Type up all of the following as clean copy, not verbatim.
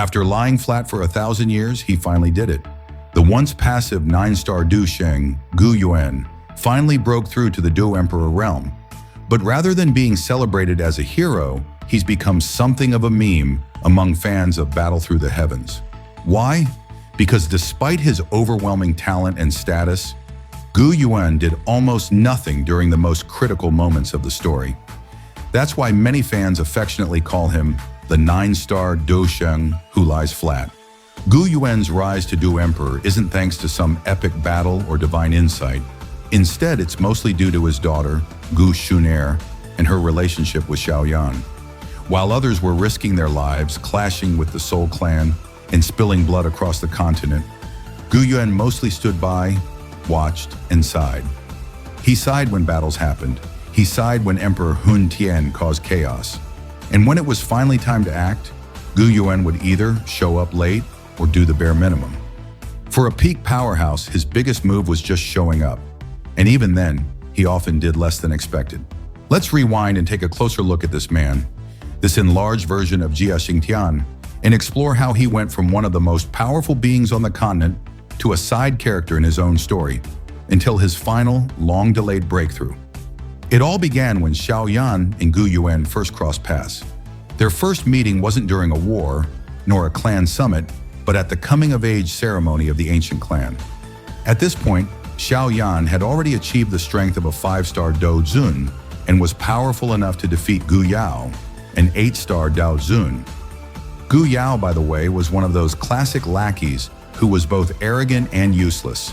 After lying flat for 1,000 years, he finally did it. The once passive Nine-Star Dou Sheng, Gu Yuan, finally broke through to the Dou Emperor realm. But rather than being celebrated as a hero, he's become something of a meme among fans of Battle Through the Heavens. Why? Because despite his overwhelming talent and status, Gu Yuan did almost nothing during the most critical moments of the story. That's why many fans affectionately call him the Nine-Star Dou Sheng who lies flat. Gu Yuan's rise to Dou Emperor isn't thanks to some epic battle or divine insight. Instead, it's mostly due to his daughter, Gu xun'er, and her relationship with Xiao Yan. While others were risking their lives, clashing with the Soul Clan, and spilling blood across the continent, Gu Yuan mostly stood by, watched, and sighed. He sighed when battles happened. He sighed when Emperor Hun Tian caused chaos. And when it was finally time to act, Gu Yuan would either show up late or do the bare minimum. For a peak powerhouse, his biggest move was just showing up. And even then, he often did less than expected. Let's rewind and take a closer look at this man, this enlarged version of Jia Xingtian, and explore how he went from one of the most powerful beings on the continent to a side character in his own story, until his final, long-delayed breakthrough. It all began when Xiao Yan and Gu Yuan first crossed paths. Their first meeting wasn't during a war, nor a clan summit, but at the coming-of-age ceremony of the ancient clan. At this point, Xiao Yan had already achieved the strength of a 5-star Dou Zun and was powerful enough to defeat Gu Yao, an 8-star Dou Zun. Gu Yao, by the way, was one of those classic lackeys who was both arrogant and useless,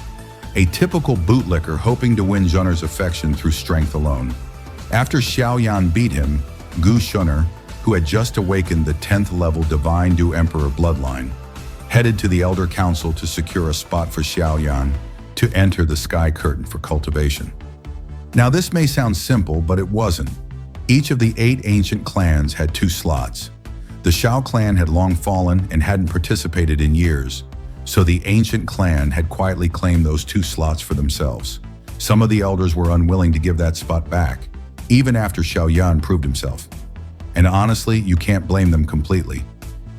a typical bootlicker hoping to win xun'er's affection through strength alone. After Xiao Yan beat him, Gu xun'er, who had just awakened the 10th level Divine Dou Emperor bloodline, headed to the Elder Council to secure a spot for Xiao Yan to enter the Sky Curtain for cultivation. Now this may sound simple, but it wasn't. Each of the 8 ancient clans had 2 slots. The Xiao clan had long fallen and hadn't participated in years, so the ancient clan had quietly claimed those 2 slots for themselves. Some of the elders were unwilling to give that spot back, even after Xiao Yan proved himself. And honestly, you can't blame them completely.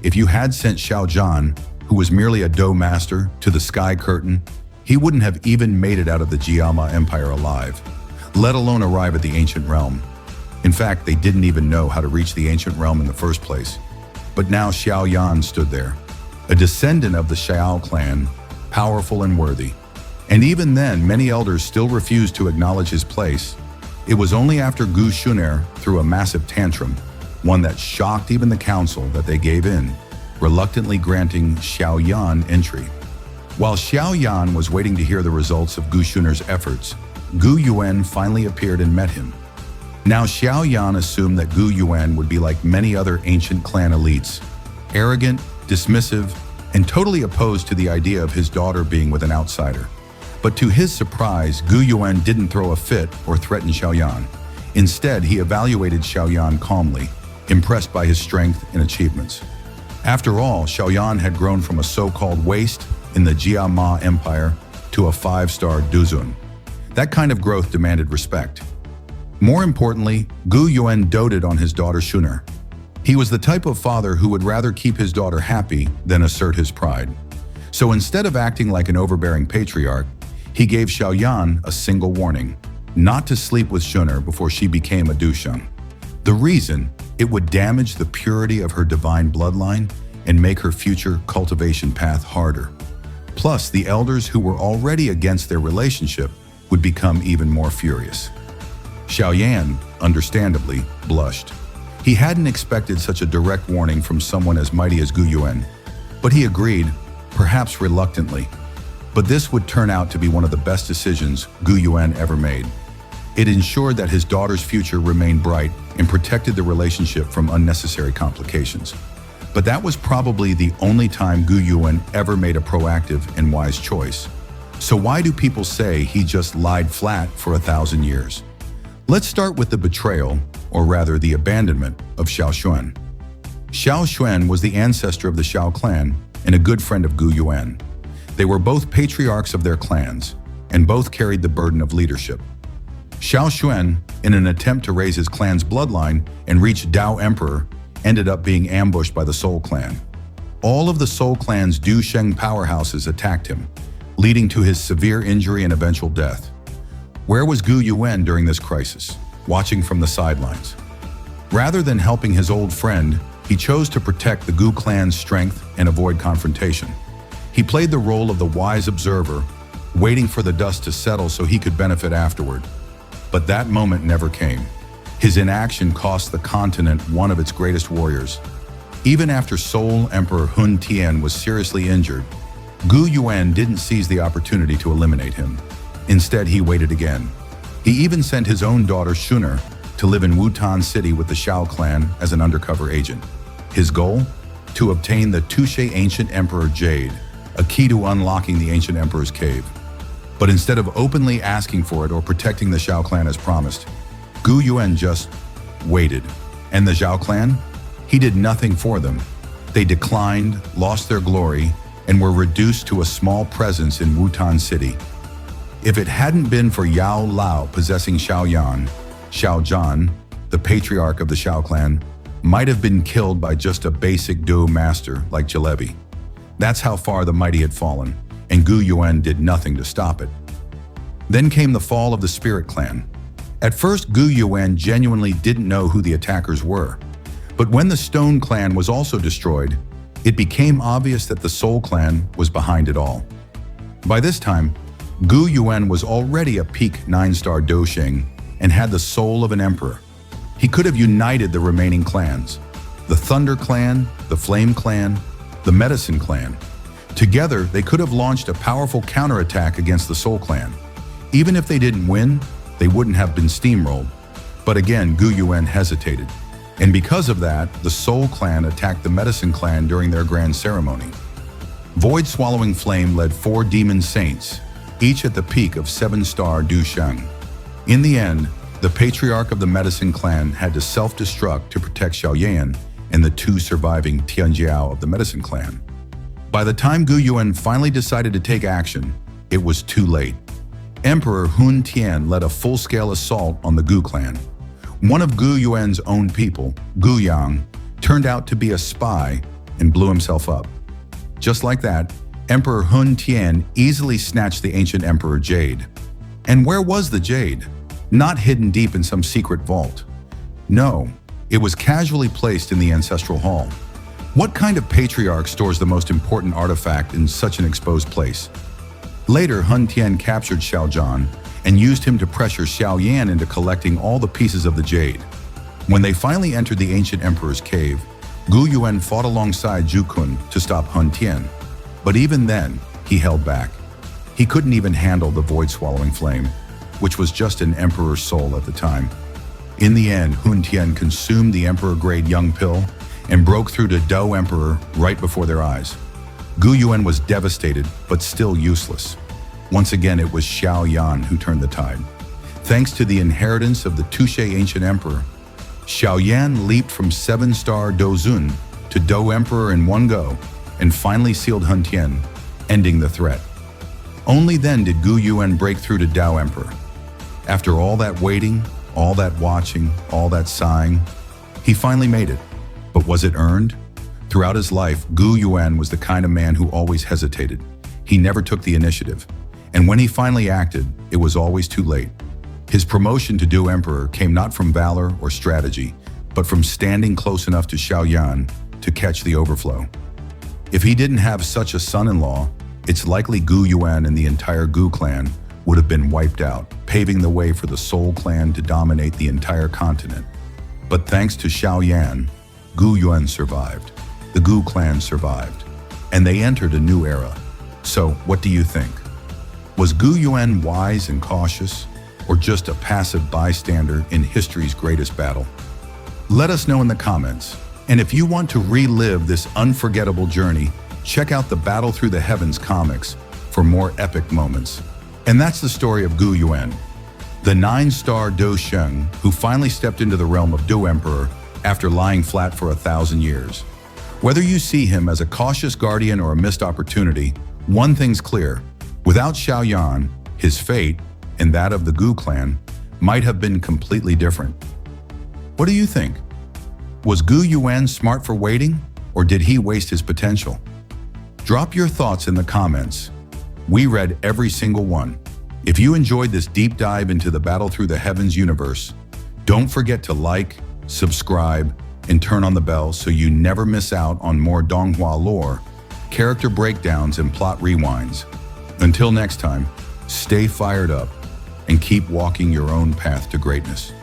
If you had sent Xiao Zhan, who was merely a Dou master, to the Sky Curtain, he wouldn't have even made it out of the Jiama Empire alive, let alone arrive at the ancient realm. In fact, they didn't even know how to reach the ancient realm in the first place. But now Xiao Yan stood there, a descendant of the Xiao clan, powerful and worthy. And even then, many elders still refused to acknowledge his place. It was only after Gu xun'er threw a massive tantrum, one that shocked even the council, that they gave in, reluctantly granting Xiao Yan entry. While Xiao Yan was waiting to hear the results of Gu xun'er's efforts, Gu Yuan finally appeared and met him. Now Xiao Yan assumed that Gu Yuan would be like many other ancient clan elites, arrogant, dismissive, and totally opposed to the idea of his daughter being with an outsider. But to his surprise, Gu Yuan didn't throw a fit or threaten Xiao Yan. Instead, he evaluated Xiao Yan calmly, impressed by his strength and achievements. After all, Xiao Yan had grown from a so-called waste in the Jiama Empire to a 5-star Dou Zun. That kind of growth demanded respect. More importantly, Gu Yuan doted on his daughter xun'er. He was the type of father who would rather keep his daughter happy than assert his pride. So instead of acting like an overbearing patriarch, he gave Xiao Yan a single warning: not to sleep with xun'er before she became a Dou Sheng. The reason? It would damage the purity of her divine bloodline and make her future cultivation path harder. Plus, the elders who were already against their relationship would become even more furious. Xiao Yan, understandably, blushed. He hadn't expected such a direct warning from someone as mighty as Gu Yuan, but he agreed, perhaps reluctantly. But this would turn out to be one of the best decisions Gu Yuan ever made. It ensured that his daughter's future remained bright and protected the relationship from unnecessary complications. But that was probably the only time Gu Yuan ever made a proactive and wise choice. So why do people say he just lied flat for 1,000 years? Let's start with the betrayal, or rather the abandonment, of Xiao Xuan. Xiao Xuan was the ancestor of the Xiao clan and a good friend of Gu Yuan. They were both patriarchs of their clans, and both carried the burden of leadership. Xiao Xuan, in an attempt to raise his clan's bloodline and reach Dou Emperor, ended up being ambushed by the Soul clan. All of the Soul Clan's Dou Sheng powerhouses attacked him, leading to his severe injury and eventual death. Where was Gu Yuan during this crisis? Watching from the sidelines. Rather than helping his old friend, he chose to protect the Gu clan's strength and avoid confrontation. He played the role of the wise observer, waiting for the dust to settle so he could benefit afterward. But that moment never came. His inaction cost the continent one of its greatest warriors. Even after Soul Emperor Hun Tian was seriously injured, Gu Yuan didn't seize the opportunity to eliminate him. Instead, he waited again. He even sent his own daughter xun'er to live in Wutan City with the Xiao clan as an undercover agent. His goal? To obtain the Touche Ancient Emperor Jade, a key to unlocking the Ancient Emperor's cave. But instead of openly asking for it or protecting the Xiao clan as promised, Gu Yuan just waited. And the Xiao clan? He did nothing for them. They declined, lost their glory, and were reduced to a small presence in Wutan City. If it hadn't been for Yao Lao possessing Xiao Yan, Xiao Zhan, the patriarch of the Xiao clan, might have been killed by just a basic Dou master like Jalebi. That's how far the mighty had fallen, and Gu Yuan did nothing to stop it. Then came the fall of the Spirit clan. At first, Gu Yuan genuinely didn't know who the attackers were. But when the Stone clan was also destroyed, it became obvious that the Soul clan was behind it all. By this time, Gu Yuan was already a peak 9-star Dou Sheng and had the soul of an emperor. He could have united the remaining clans, the Thunder clan, the Flame clan, the Medicine clan. Together, they could have launched a powerful counterattack against the Soul clan. Even if they didn't win, they wouldn't have been steamrolled. But again, Gu Yuan hesitated. And because of that, the Soul clan attacked the Medicine clan during their grand ceremony. Void-swallowing flame led 4 demon saints, each at the peak of 7-star Dou Sheng. In the end, the Patriarch of the Medicine clan had to self-destruct to protect Xiao Yan and the 2 surviving Tianjiao of the Medicine clan. By the time Gu Yuan finally decided to take action, it was too late. Emperor Hun Tian led a full-scale assault on the Gu clan. One of Gu Yuan's own people, Gu Yang, turned out to be a spy and blew himself up. Just like that, Emperor Hun Tian easily snatched the Ancient Emperor Jade. And where was the Jade? Not hidden deep in some secret vault. No, it was casually placed in the Ancestral Hall. What kind of patriarch stores the most important artifact in such an exposed place? Later, Hun Tian captured Xiao Zhan and used him to pressure Xiao Yan into collecting all the pieces of the Jade. When they finally entered the Ancient Emperor's cave, Gu Yuan fought alongside Zhu Kun to stop Hun Tian. But even then, he held back. He couldn't even handle the void-swallowing flame, which was just an emperor's soul at the time. In the end, Hun Tian consumed the Emperor-grade Young Pill and broke through to Dou Emperor right before their eyes. Gu Yuan was devastated, but still useless. Once again, it was Xiao Yan who turned the tide. Thanks to the inheritance of the Touche Ancient Emperor, Xiao Yan leaped from 7-star Dou Zun to Dou Emperor in one go and finally sealed Hun Tian, ending the threat. Only then did Gu Yuan break through to Dou Emperor. After all that waiting, all that watching, all that sighing, he finally made it. But was it earned? Throughout his life, Gu Yuan was the kind of man who always hesitated. He never took the initiative. And when he finally acted, it was always too late. His promotion to Dou Emperor came not from valor or strategy, but from standing close enough to Xiao Yan to catch the overflow. If he didn't have such a son-in-law, it's likely Gu Yuan and the entire Gu clan would have been wiped out, paving the way for the Soul clan to dominate the entire continent. But thanks to Xiao Yan, Gu Yuan survived. The Gu clan survived, and they entered a new era. So, what do you think? Was Gu Yuan wise and cautious, or just a passive bystander in history's greatest battle? Let us know in the comments. And if you want to relive this unforgettable journey, check out the Battle Through the Heavens comics for more epic moments. And that's the story of Gu Yuan, the 9-star Dou Sheng who finally stepped into the realm of Dou Emperor after lying flat for 1,000 years. Whether you see him as a cautious guardian or a missed opportunity, one thing's clear. Without Xiao Yan, his fate, and that of the Gu clan, might have been completely different. What do you think? Was Gu Yuan smart for waiting, or did he waste his potential? Drop your thoughts in the comments. We read every single one. If you enjoyed this deep dive into the Battle Through the Heavens universe, don't forget to like, subscribe, and turn on the bell so you never miss out on more Donghua lore, character breakdowns, and plot rewinds. Until next time, stay fired up and keep walking your own path to greatness.